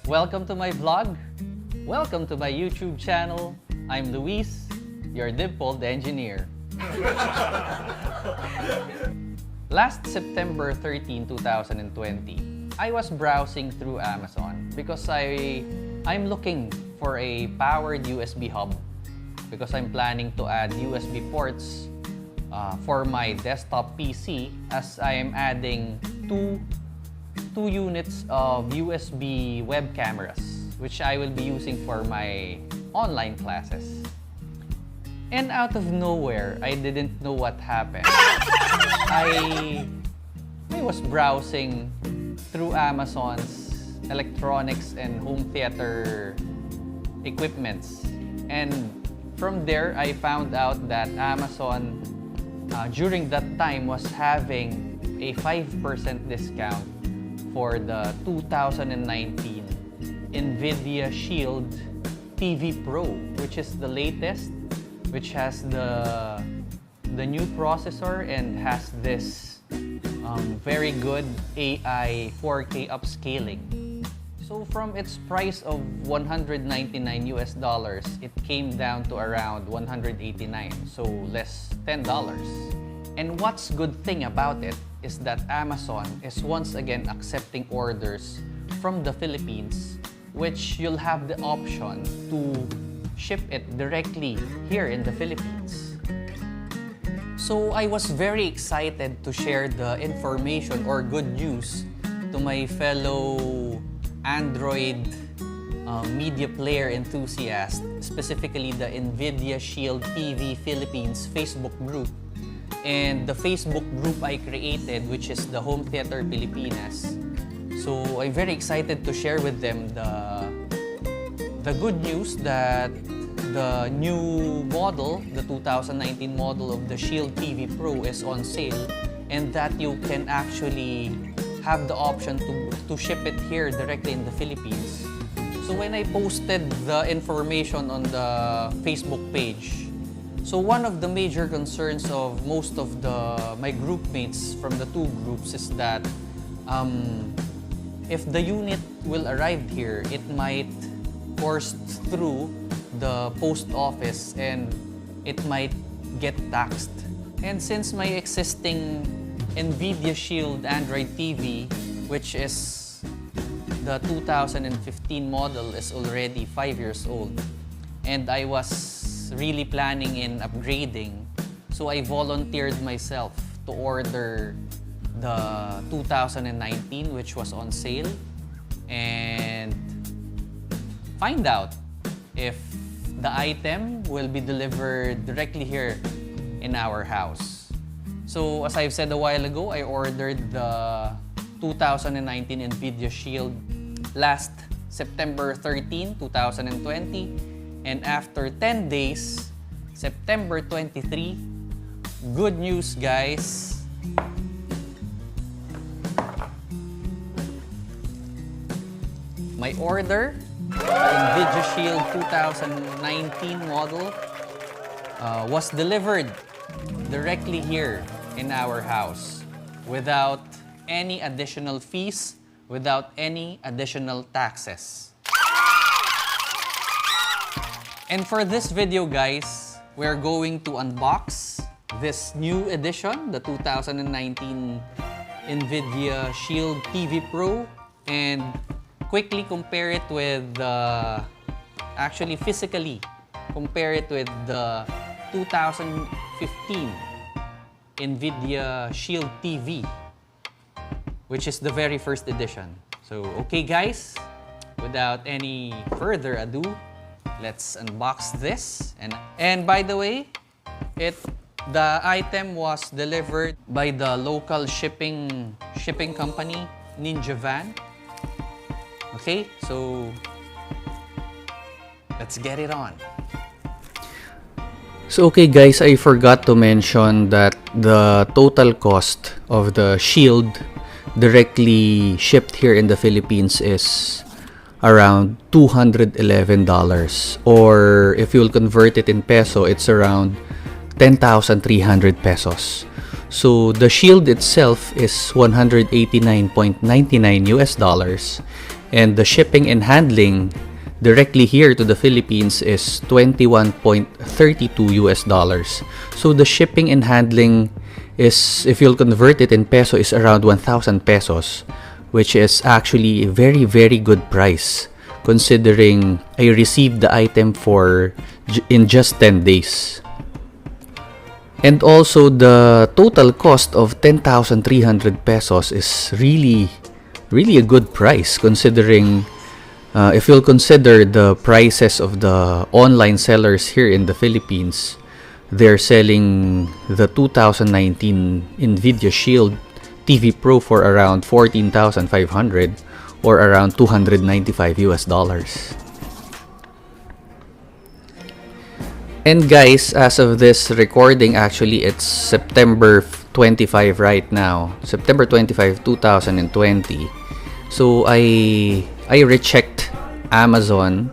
Welcome to my vlog. Welcome to my YouTube channel. I'm Luis, your dimpled engineer. Last September 13, 2020, I was browsing through Amazon because I'm looking for a powered USB hub because I'm planning to add USB ports for my desktop PC as I am adding two units of USB web cameras which I will be using for my online classes. And out of nowhere, I didn't know what happened. I was browsing through Amazon's electronics and home theater equipments, and from there I found out that Amazon during that time was having a 5% discount for the 2019 NVidia Shield TV Pro, which is the latest, which has the new processor and has this very good AI 4K upscaling. So from its price of $199 it came down to around $189, so less $10. And what's good thing about it is that Amazon is once again accepting orders from the Philippines, which you'll have the option to ship it directly here in the Philippines. So I was very excited to share the information or good news to my fellow Android media player enthusiast, specifically the NVidia Shield TV Philippines Facebook group and the Facebook group I created, which is the Home Theater Pilipinas. So I'm very excited to share with them the good news that the new model, the 2019 model of the Shield TV Pro is on sale, and that you can actually have the option to ship it here directly in the Philippines. So when I posted the information on the Facebook page, so one of the major concerns of most of my group mates from the two groups is that if the unit will arrive here, it might force through the post office and it might get taxed. And since my existing NVIDIA Shield Android TV, which is the 2015 model, is already 5 years old, and I was really planning in upgrading, so I volunteered myself to order the 2019, which was on sale, and find out if the item will be delivered directly here in our house. So as I've said a while ago, I ordered the 2019 NVIDIA Shield last September 13, 2020. And after 10 days, September 23, good news guys. My order, NVIDIA Shield 2019 model, was delivered directly here in our house without any additional fees, without any additional taxes. And for this video guys, we're going to unbox this new edition, the 2019 NVIDIA Shield TV Pro, and quickly compare it with actually physically compare it with the 2015 NVIDIA Shield TV, which is the very first edition. So okay guys, without any further ado, let's unbox this. And by the way, the item was delivered by the local shipping company, Ninja Van. Okay, so let's get it on. So okay guys, I forgot to mention that the total cost of the Shield directly shipped here in the Philippines is around $211, or if you'll convert it in peso, it's around 10,300 pesos. So the Shield itself is $189.99 US, And the shipping and handling directly here to the Philippines is 21.32 US dollars. So the shipping and handling is, if you'll convert it in peso, is around 1,000 pesos, which is actually a very, very good price considering I received the item in just 10 days. And also the total cost of 10,300 pesos is really a good price considering if you'll consider the prices of the online sellers here in the Philippines, they're selling the 2019 NVidia Shield TV Pro for around 14,500 or around 295 US dollars. And guys, as of this recording, actually it's September 25 right now. September 25, 2020. So I rechecked Amazon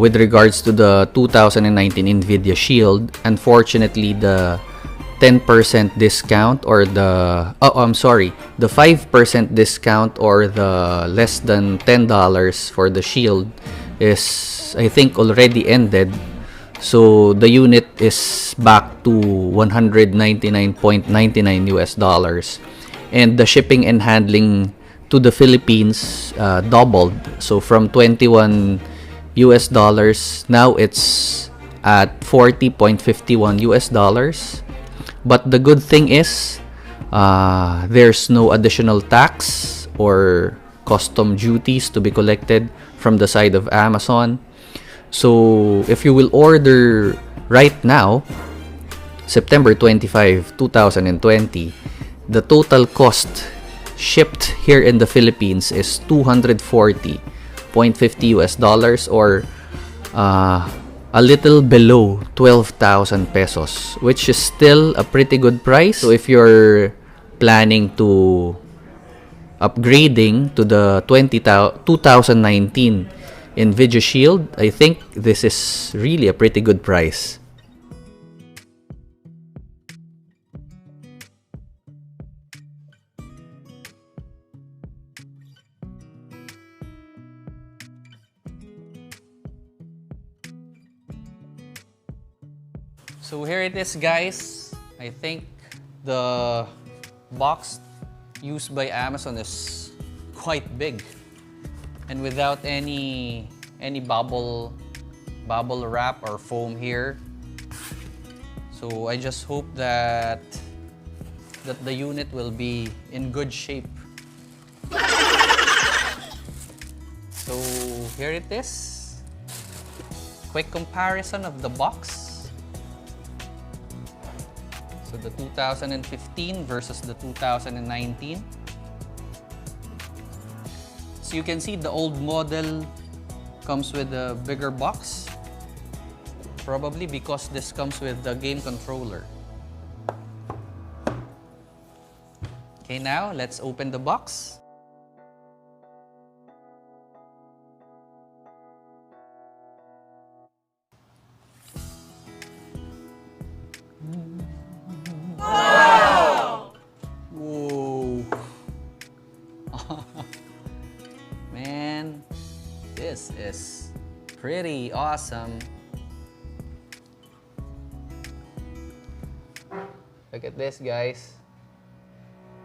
with regards to the 2019 NVIDIA Shield. Unfortunately, the 10% discount or the 5% discount or the less than $10 for the Shield is, I think, already ended. So the unit is back to 199.99 US dollars, and the shipping and handling to the Philippines doubled. So from 21 US dollars, now it's at 40.51 US dollars. But the good thing is there's no additional tax or custom duties to be collected from the side of Amazon. So if you will order right now, September 25, 2020, the total cost shipped here in the Philippines is 240.50 US dollars or a little below 12,000 pesos, which is still a pretty good price. So if you're planning to upgrading to the 2019 NVIDIA Shield, I think this is really a pretty good price. So here it is, guys. I think the box used by Amazon is quite big, and without any bubble wrap or foam here. So I just hope that the unit will be in good shape. So here it is. Quick comparison of the box. So the 2015 versus the 2019. So you can see the old model comes with a bigger box, probably because this comes with the game controller. Okay, now let's open the box. Wow! Whoa! Man, this is pretty awesome. Look at this, guys.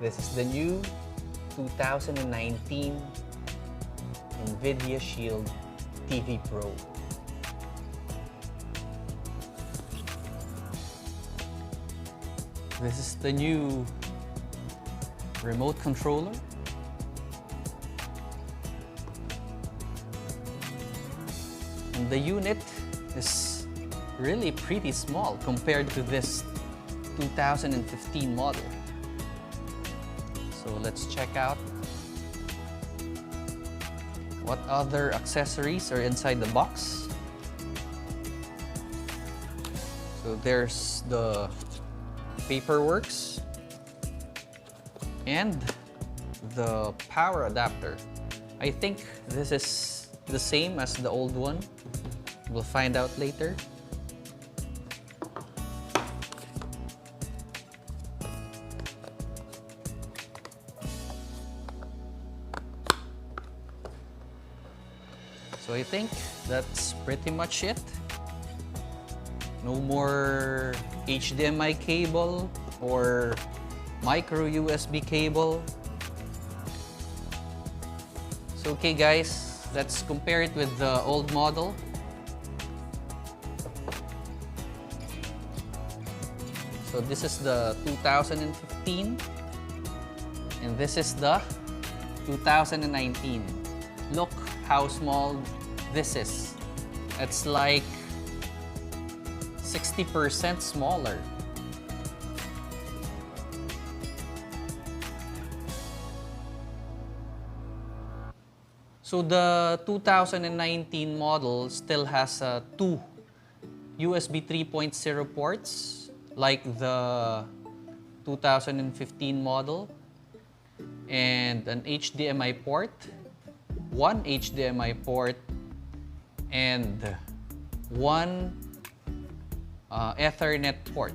This is the new 2019 NVIDIA Shield TV Pro. This is the new remote controller. And the unit is really pretty small compared to this 2015 model. So let's check out what other accessories are inside the box. So there's the paperworks and the power adapter. I think this is the same as the old one. We'll find out later. So I think that's pretty much it. No more HDMI cable or micro USB cable. So okay guys, let's compare it with the old model. So this is the 2015 and this is the 2019. Look how small this is. It's like 60% smaller. So the 2019 model still has two USB 3.0 ports like the 2015 model, and an HDMI port, one HDMI port, and one Ethernet port.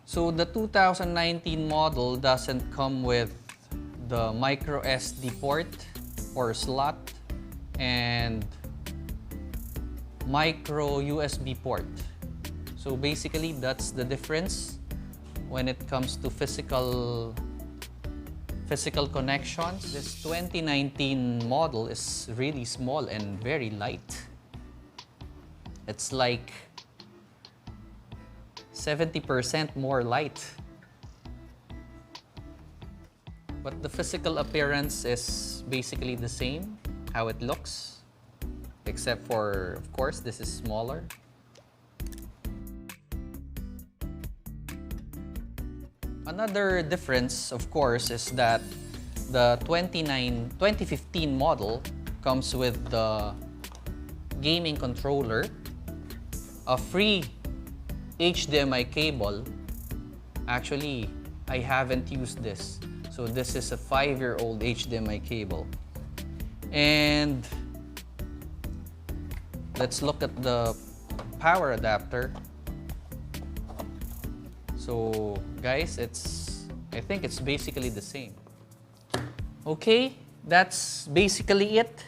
So the 2019 model doesn't come with the micro SD port or slot and micro USB port. So basically that's the difference when it comes to physical connections. This 2019 model is really small and very light. It's like 70% more light. But the physical appearance is basically the same, how it looks, except for, of course, this is smaller. Another difference, of course, is that the 2015 model comes with the gaming controller, a free HDMI cable. Actually, I haven't used this. So this is a 5-year-old HDMI cable. And let's look at the power adapter. So guys, I think it's basically the same. Okay, that's basically it.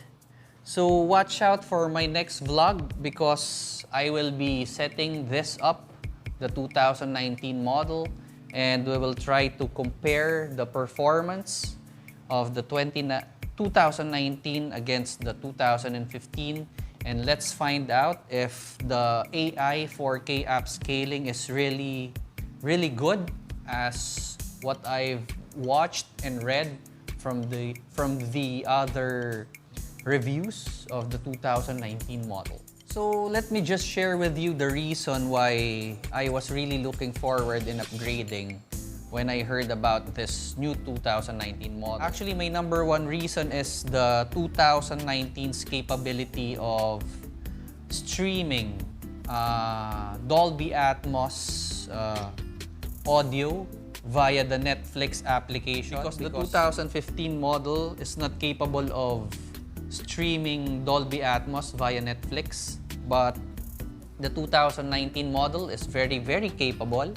So watch out for my next vlog because I will be setting this up, the 2019 model, and we will try to compare the performance of the 2019 against the 2015, and let's find out if the AI 4K upscaling is really good as what I've watched and read from the other reviews of the 2019 model. So let me just share with you the reason why I was really looking forward in upgrading when I heard about this new 2019 model. Actually, my number one reason is the 2019's capability of streaming Dolby Atmos audio via the Netflix application. Because the 2015 model is not capable of streaming Dolby Atmos via Netflix, but the 2019 model is very capable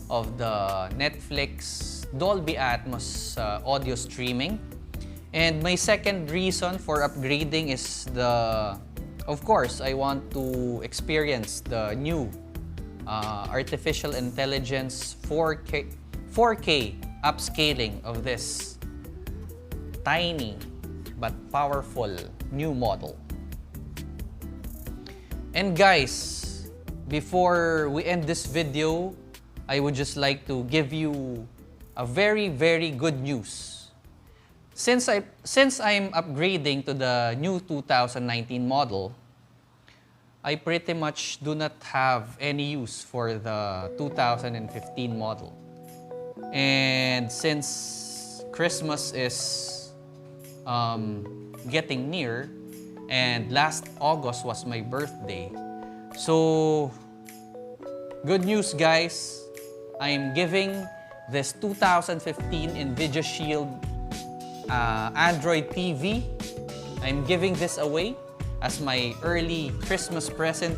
of the Netflix Dolby Atmos audio streaming. And my second reason for upgrading is of course, I want to experience the new artificial intelligence 4K upscaling of this tiny but powerful new model. And guys, before we end this video, I would just like to give you a very good news. Since I'm upgrading to the new 2019 model, I pretty much do not have any use for the 2015 model. And since Christmas is getting near, and last August was my birthday, so good news guys, I'm giving this 2015 NVIDIA Shield Android TV. I'm giving this away as my early Christmas present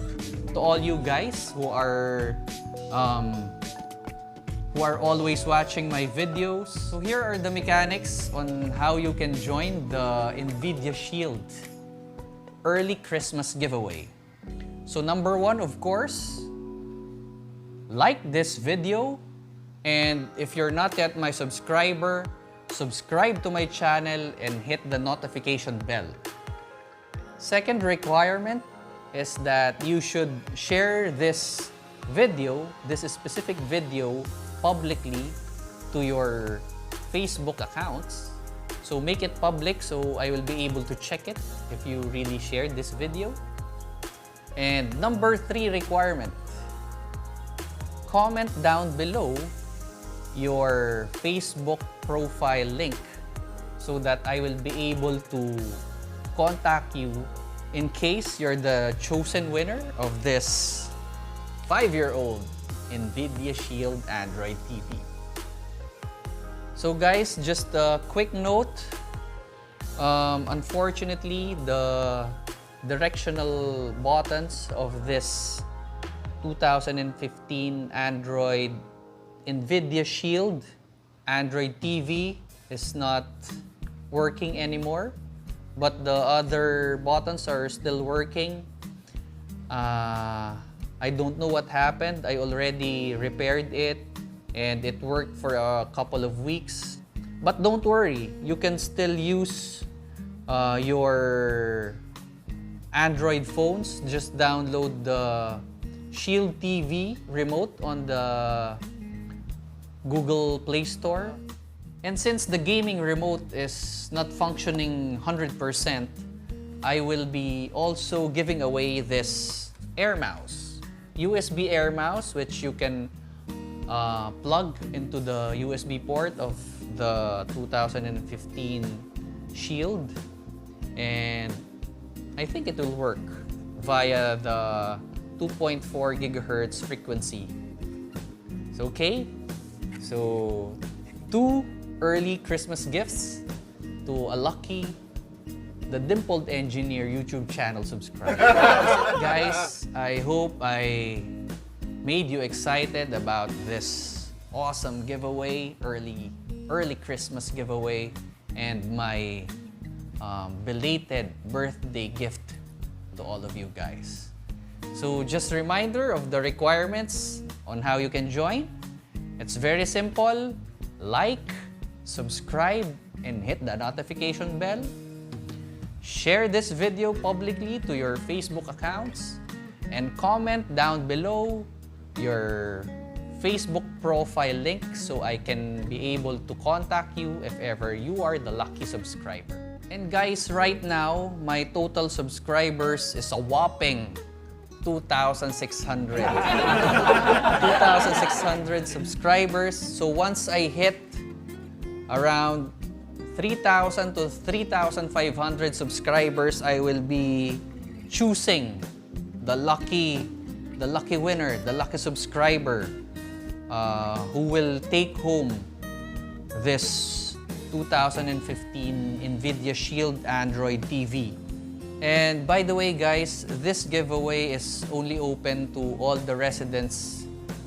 to all you guys who are always watching my videos. So here are the mechanics on how you can join the NVIDIA Shield early Christmas giveaway. So number one, of course, like this video. And if you're not yet my subscriber, subscribe to my channel and hit the notification bell. Second requirement is that you should share this video, this specific video, publicly to your Facebook accounts. So make it public so I will be able to check it if you really shared this video. And number 3 requirement, comment down below your Facebook profile link so that I will be able to contact you in case you're the chosen winner of this 5-year-old NVidia Shield Android TV. So guys, just a quick note. Unfortunately, the directional buttons of this 2015 Android NVidia Shield Android TV is not working anymore, but the other buttons are still working. I don't know what happened. I already repaired it and it worked for a couple of weeks. But don't worry, you can still use your Android phones. Just download the Shield TV remote on the Google Play Store. And since the gaming remote is not functioning 100%, I will be also giving away this Air Mouse, USB Air Mouse, which you can plug into the USB port of the 2015 Shield, and I think it will work via the 2.4 gigahertz frequency. It's okay. So 2 early Christmas gifts to a lucky The Dimpled Engineer YouTube channel subscriber. Guys, I hope I made you excited about this awesome giveaway, early Christmas giveaway, and my belated birthday gift to all of you guys. So just a reminder of the requirements on how you can join. It's very simple. Like, subscribe, and hit the notification bell. Share this video publicly to your Facebook accounts, and comment down below your Facebook profile link so I can be able to contact you if ever you are the lucky subscriber. And guys, right now, my total subscribers is a whopping 2,600. 2,600 subscribers. So once I hit around 3,000 to 3,500 subscribers, I will be choosing the lucky winner, the lucky subscriber who will take home this 2015 NVIDIA Shield Android TV. And by the way, guys, this giveaway is only open to all the residents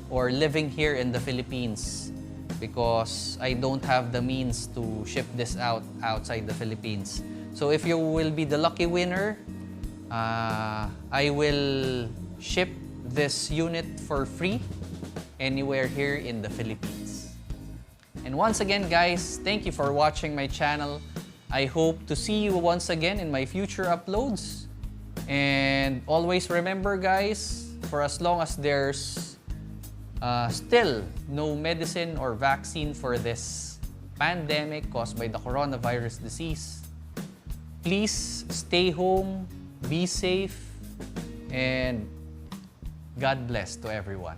or living here in the Philippines, because I don't have the means to ship this out outside the Philippines. So if you will be the lucky winner, I will ship this unit for free anywhere here in the Philippines. And once again, guys, thank you for watching my channel. I hope to see you once again in my future uploads. And always remember, guys, for as long as there's still no medicine or vaccine for this pandemic caused by the coronavirus disease, please stay home, be safe, and God bless to everyone.